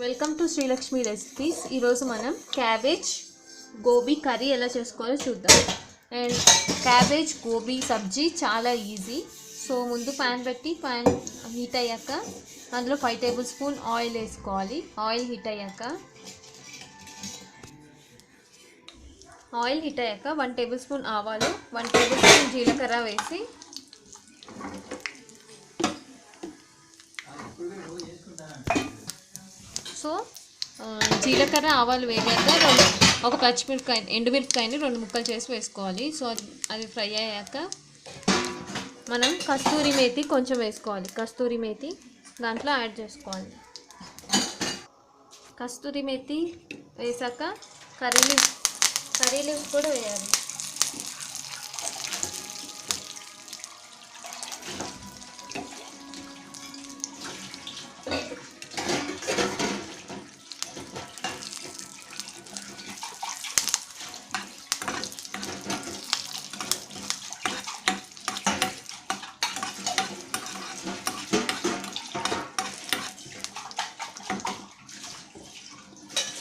Welcome to Srilakshmi recipes. ఈరోజు మనం cabbage gobi curry ఎలా చేసుకోవాలో చూద్దాం. అండ్ క్యాబేజ్ గోబీ సబ్జీ చాలా ఈజీ. సో ముందు ప్యాన్ పెట్టి ప్యాన్ హీట్ అయ్యాక అందులో 5 టేబుల్ స్పూన్ ఆయిల్ వేసుకోవాలి. ఆయిల్ హీట్ అయ్యాక 1 టేబుల్ స్పూన్ ఆవాలు, 1 టేబుల్ స్పూన్ జీలకర్ర వేసి సో జీలకర్ర ఆవాలు వేగాక ఒక పచ్చిమిరపకాయ ఎండుమిరపకాయని 2 ముక్కలు చేసి వేసుకోవాలి. సో అది ఫ్రై అయ్యాక మనం కస్తూరి మేతి కొంచెం వేసుకోవాలి. కస్తూరి మేతి దాంట్లో యాడ్ చేసుకోవాలి. కస్తూరి మేతి వేసాక కర్రీ లీవ్స్ కూడా వేయాలి.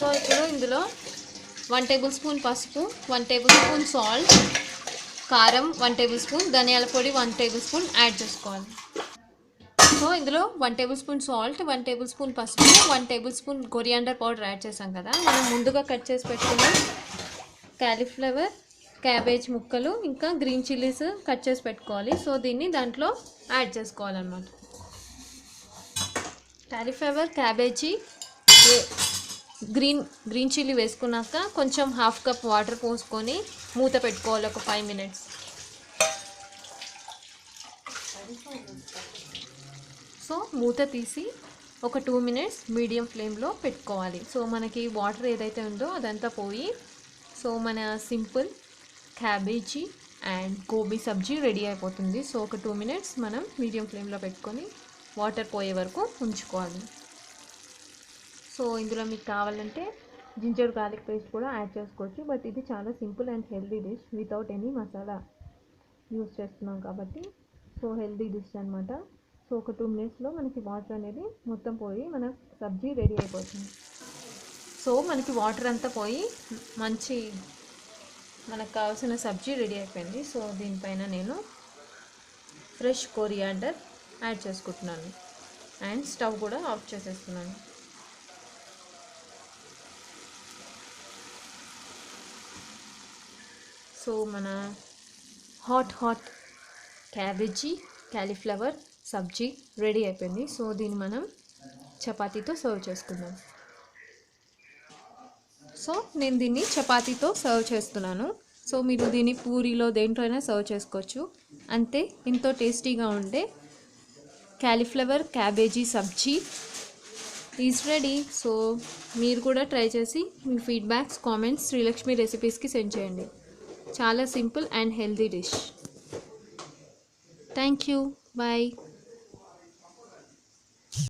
సో ఇప్పుడు ఇందులో 1 టేబుల్ స్పూన్ పసుపు, 1 టేబుల్ స్పూన్ సాల్ట్, కారం 1 టేబుల్ స్పూన్, ధనియాల పొడి 1 టేబుల్ స్పూన్ యాడ్ చేసుకోవాలి. సో ఇందులో 1 table spoon salt, 1 table spoon పసుపు, 1 table spoon coriander powder add చేసాం కదా. మనం ముందుగా కట్ చేసి పెట్టుకున్న క్యాలీఫ్లవర్, క్యాబేజ్ ముక్కలు ఇంకా గ్రీన్ చిల్లీస్ కట్ చేసి పెట్టుకోవాలి. సో దీన్ని దాంట్లో యాడ్ చేసుకోవాలన్నమాట. క్యాలీఫ్లవర్, క్యాబేజీ, గ్రీన్ చిల్లీ వేసుకున్నాక కొంచెం 1/2 కప్ వాటర్ పోసుకొని మూత పెట్టుకోవాలి ఒక 5 మినిట్స్. సో మూత తీసి ఒక 2 మినిట్స్ మీడియం ఫ్లేమ్లో పెట్టుకోవాలి. సో మనకి వాటర్ ఏదైతే ఉందో అదంతా పోయి సో మన simple cabbage and gobi Sabzi ready అయిపోతుంది. సో ఒక 2 మినిట్స్ మనం మీడియం ఫ్లేమ్లో పెట్టుకొని వాటర్ పోయే వరకు ఉంచుకోవాలి. సో ఇందులో మీకు కావాలంటే జింజర్ గార్లిక్ పేస్ట్ కూడా యాడ్ చేసుకోవచ్చు. బట్ ఇది చాలా simple and healthy dish without any masala use చేస్తున్నాం కాబట్టి సో హెల్దీ డిష్ అనమాట. సో ఒక 2 మినిట్స్లో మనకి వాటర్ అనేది మొత్తం పోయి మన సబ్జీ రెడీ అయిపోతుంది. సో మనకి వాటర్ అంతా పోయి మనకు కావాల్సిన సబ్జీ రెడీ అయిపోయింది. సో దీనిపైన నేను ఫ్రెష్ కొరియాండర్ యాడ్ చేసుకుంటున్నాను అండ్ స్టవ్ కూడా ఆఫ్ చేసేస్తున్నాను. సో మన హాట్ క్యాబేజీ క్యాలీఫ్లవర్ సబ్జీ రెడీ అయిపోయింది. సో దీన్ని మనం చపాతీతో సర్వ్ చేసుకుందాం. సో నేను దీన్ని చపాతీతో సర్వ్ చేస్తున్నాను. సో మీరు దీన్ని పూరీలో దేంట్లో అయినా సర్వ్ చేసుకోవచ్చు. అంతే, ఎంతో టేస్టీగా ఉండే cauliflower cabbage sabzi is ready. So మీరు కూడా ట్రై చేసి మీ ఫీడ్బ్యాక్స్ కామెంట్స్ శ్రీలక్ష్మి రెసిపీస్కి సెండ్ చేయండి. చాలా simple and healthy dish. Thank you. Bye.